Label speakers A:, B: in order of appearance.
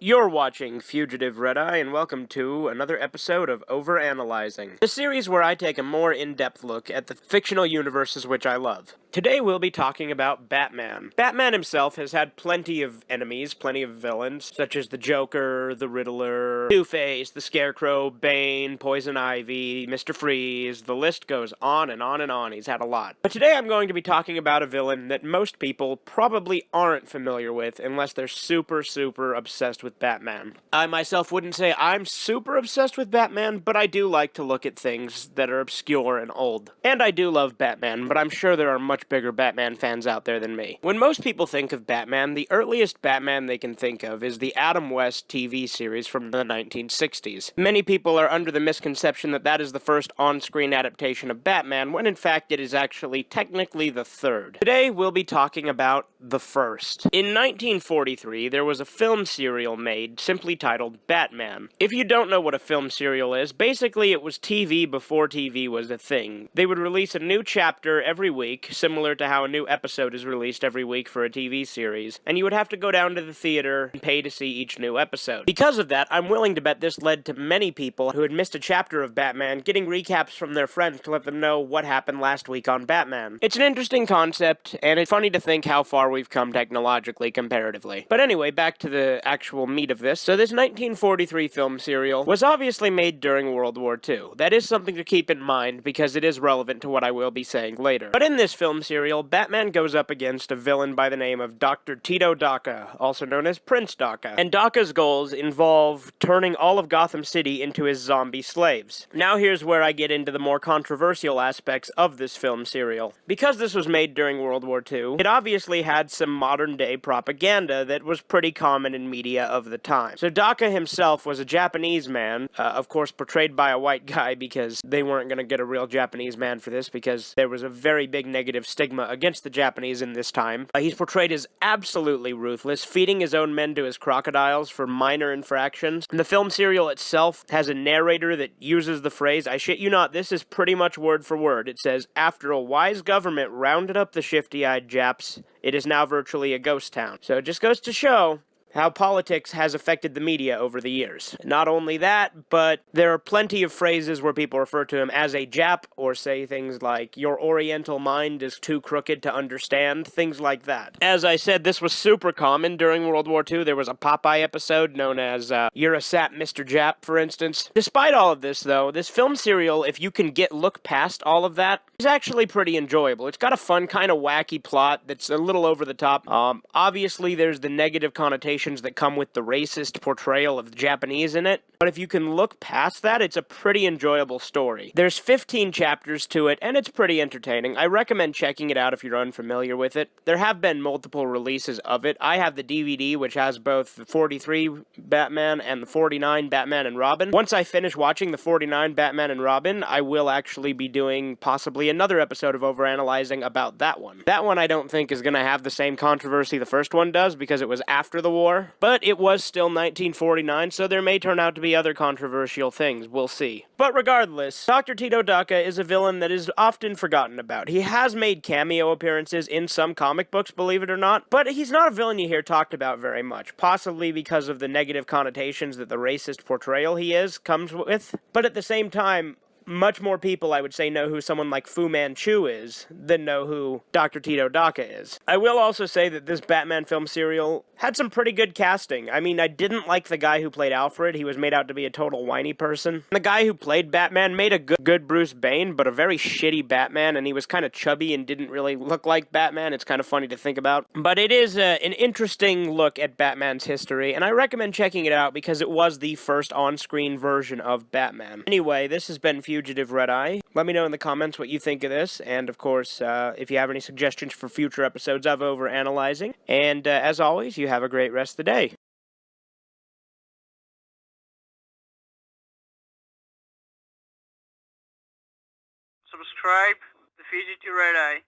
A: You're watching Fugitive Red-Eye, and welcome to another episode of OverAnalyzing, the series where I take a more in-depth look at the fictional universes which I love. Today we'll be talking about Batman. Batman himself has had plenty of enemies, plenty of villains, such as the Joker, the Riddler, Two-Face, the Scarecrow, Bane, Poison Ivy, Mr. Freeze, the list goes on and on and on. He's had a lot. But today I'm going to be talking about a villain that most people probably aren't familiar with unless they're super obsessed with Batman. I myself wouldn't say I'm super obsessed with Batman, but I do like to look at things that are obscure and old. And I do love Batman, but I'm sure there are much bigger Batman fans out there than me. When most people think of Batman, the earliest Batman they can think of is the Adam West TV series from the 1960s. Many people are under the misconception that that is the first on-screen adaptation of Batman, when in fact it is actually technically the third. Today we'll be talking about the first. In 1943, there was a film serial made simply titled Batman. If you don't know what a film serial is, basically it was TV before TV was a thing. They would release a new chapter every week, similar to how a new episode is released every week for a TV series, and you would have to go down to the theater and pay to see each new episode. Because of that, I'm willing to bet this led to many people who had missed a chapter of Batman getting recaps from their friends to let them know what happened last week on Batman. It's an interesting concept, and it's funny to think how far we've come technologically comparatively. But anyway, back to the actual meat of this. So this 1943 film serial was obviously made during World War II. That is something to keep in mind because it is relevant to what I will be saying later. But in this film serial, Batman goes up against a villain by the name of Dr. Tito Dacca, also known as Prince Dacca. And Dacca's goals involve turning all of Gotham City into his zombie slaves. Now here's where I get into the more controversial aspects of this film serial. Because this was made during World War II, it obviously had some modern-day propaganda that was pretty common in media of the time. So Dacca himself was a Japanese man, of course portrayed by a white guy because they weren't going to get a real Japanese man for this because there was a very big negative stigma against the Japanese in this time. He's portrayed as absolutely ruthless, feeding his own men to his crocodiles for minor infractions. And the film serial itself has a narrator that uses the phrase, I shit you not, this is pretty much word for word. It says, after a wise government rounded up the shifty-eyed Japs, it is now virtually a ghost town. So it just goes to show how politics has affected the media over the years. Not only that, but there are plenty of phrases where people refer to him as a Jap, or say things like, your oriental mind is too crooked to understand, things like that. As I said, this was super common during World War II. There was a Popeye episode known as, You're a Sap, Mr. Jap, for instance. Despite all of this, though, this film serial, if you can look past all of that, is actually pretty enjoyable. It's got a fun, kind of wacky plot that's a little over the top. Obviously, there's the negative connotation that come with the racist portrayal of the Japanese in it, but if you can look past that, it's a pretty enjoyable story. There's 15 chapters to it, and it's pretty entertaining. I recommend checking it out if you're unfamiliar with it. There have been multiple releases of it. I have the DVD, which has both the 43 Batman and the 49 Batman and Robin. Once I finish watching the 49 Batman and Robin, I will actually be doing possibly another episode of Overanalyzing about that one. That one I don't think is going to have the same controversy the first one does, because it was after the war, but it was still 1949, so there may turn out to be other controversial things. We'll see. But regardless, Dr. Tito Dacca is a villain that is often forgotten about. He has made cameo appearances in some comic books, believe it or not, but he's not a villain you hear talked about very much, possibly because of the negative connotations that the racist portrayal he comes with. But at the same time, much more people, I would say, know who someone like Fu Manchu is than know who Dr. Tito Dacca is. I will also say that this Batman film serial had some pretty good casting. I mean, I didn't like the guy who played Alfred. He was made out to be a total whiny person. The guy who played Batman made a good Bruce Wayne, but a very shitty Batman, and he was kind of chubby and didn't really look like Batman. It's kind of funny to think about. But it is an interesting look at Batman's history, and I recommend checking it out because it was the first on-screen version of Batman. Anyway, this has been Fugitive Red-Eye. Let me know in the comments what you think of this, and of course, if you have any suggestions for future episodes of Overanalyzing. And as always, you have a great rest of the day.
B: Subscribe to Fugitive Red-Eye.